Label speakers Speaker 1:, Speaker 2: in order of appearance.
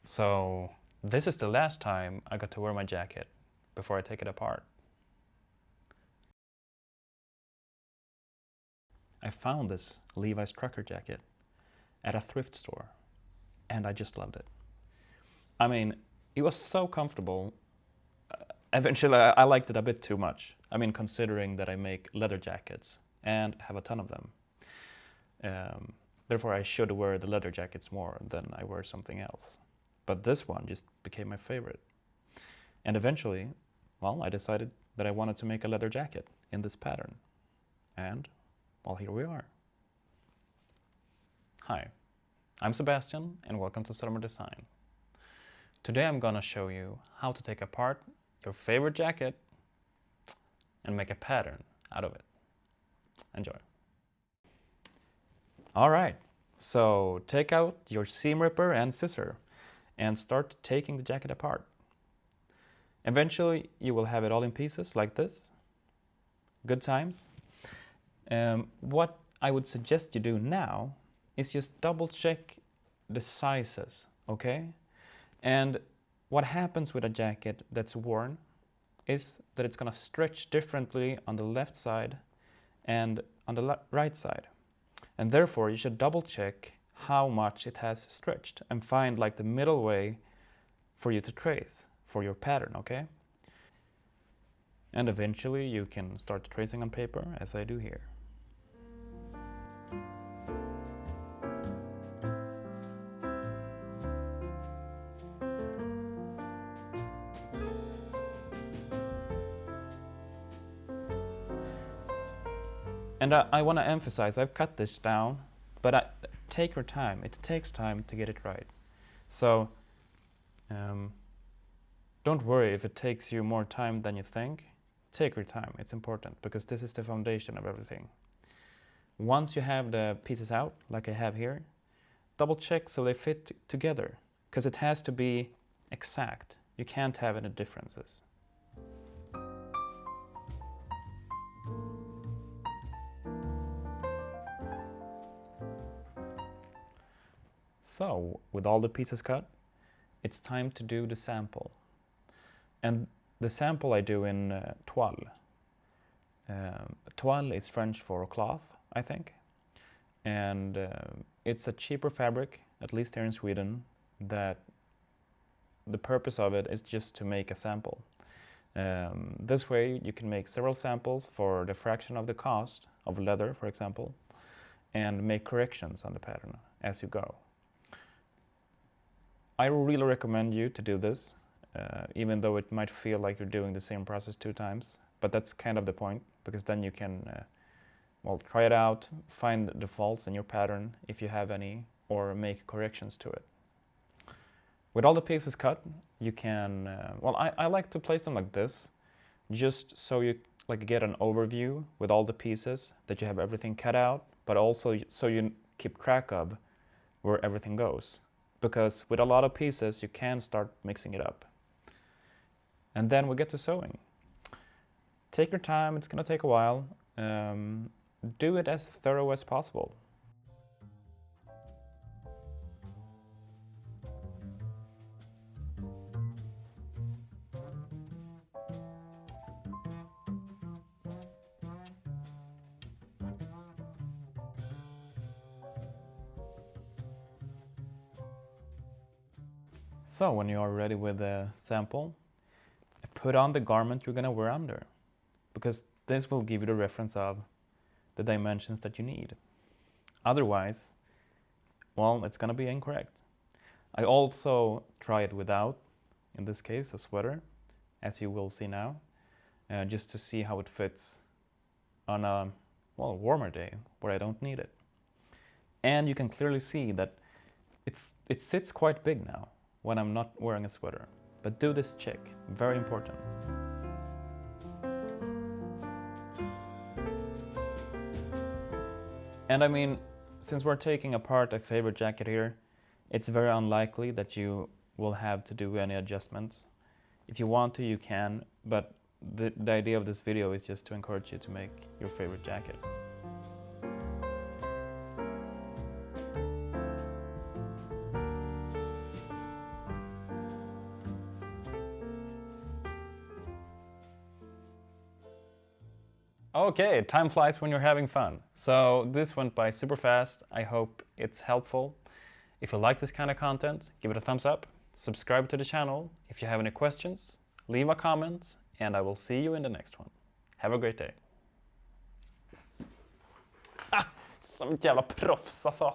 Speaker 1: So this is the last time I got to wear my jacket before I take it apart. I found this Levi's trucker jacket at a thrift store and I just loved it. I mean, it was so comfortable. Eventually I liked it a bit too much. I mean, considering that I make leather jackets and have a ton of them. Therefore I should wear the leather jackets more than I wear something else. But this one just became my favorite. And eventually, well, I decided that I wanted to make a leather jacket in this pattern. And, well, here we are. Hi, I'm Sebastian and welcome to Summer Design. Today I'm gonna show you how to take apart your favorite jacket and make a pattern out of it. Enjoy. All right, so take out your seam ripper and scissor and start taking the jacket apart. Eventually you will have it all in pieces like this. Good times. What I would suggest you do now is just double check the sizes, okay? And what happens with a jacket that's worn is that it's gonna stretch differently on the left side and on the right side. And therefore you should double check how much it has stretched and find like the middle way for you to trace for your pattern, okay? And eventually you can start tracing on paper as I do here. And I want to emphasize, I've cut this down, but take your time. It takes time to get it right. So don't worry if it takes you more time than you think. Take your time, it's important, because this is the foundation of everything. Once you have the pieces out, like I have here, double check so they fit together, because it has to be exact. You can't have any differences. So, with all the pieces cut, it's time to do the sample. And the sample I do in toile. Toile is French for cloth, I think. And it's a cheaper fabric, at least here in Sweden, that the purpose of it is just to make a sample. This way you can make several samples for the fraction of the cost of leather, for example, and make corrections on the pattern as you go. I really recommend you to do this, even though it might feel like you're doing the same process 2 times, but that's kind of the point, because then you can well, try it out, find the faults in your pattern if you have any, or make corrections to it. With all the pieces cut, you can, well, I like to place them like this, just so you like get an overview with all the pieces, that you have everything cut out, but also so you keep track of where everything goes. Because with a lot of pieces, you can start mixing it up. And then we get to sewing. Take your time, it's gonna take a while. Do it as thorough as possible. So when you are ready with the sample, put on the garment you're gonna wear under, because this will give you the reference of the dimensions that you need. Otherwise, well, it's gonna be incorrect. I also try it without, in this case, a sweater, as you will see now, just to see how it fits on a, well, warmer day where I don't need it. And you can clearly see that it sits quite big now when I'm not wearing a sweater. But do this check, very important. And I mean, since we're taking apart a favorite jacket here, it's very unlikely that you will have to do any adjustments. If you want to, you can, but the idea of this video is just to encourage you to make your favorite jacket. Okay, time flies when you're having fun. So this went by super fast. I hope it's helpful. If you like this kind of content, give it a thumbs up, subscribe to the channel. If you have any questions, leave a comment, and I will see you in the next one. Have a great day. Som ett jävla proffs alltså.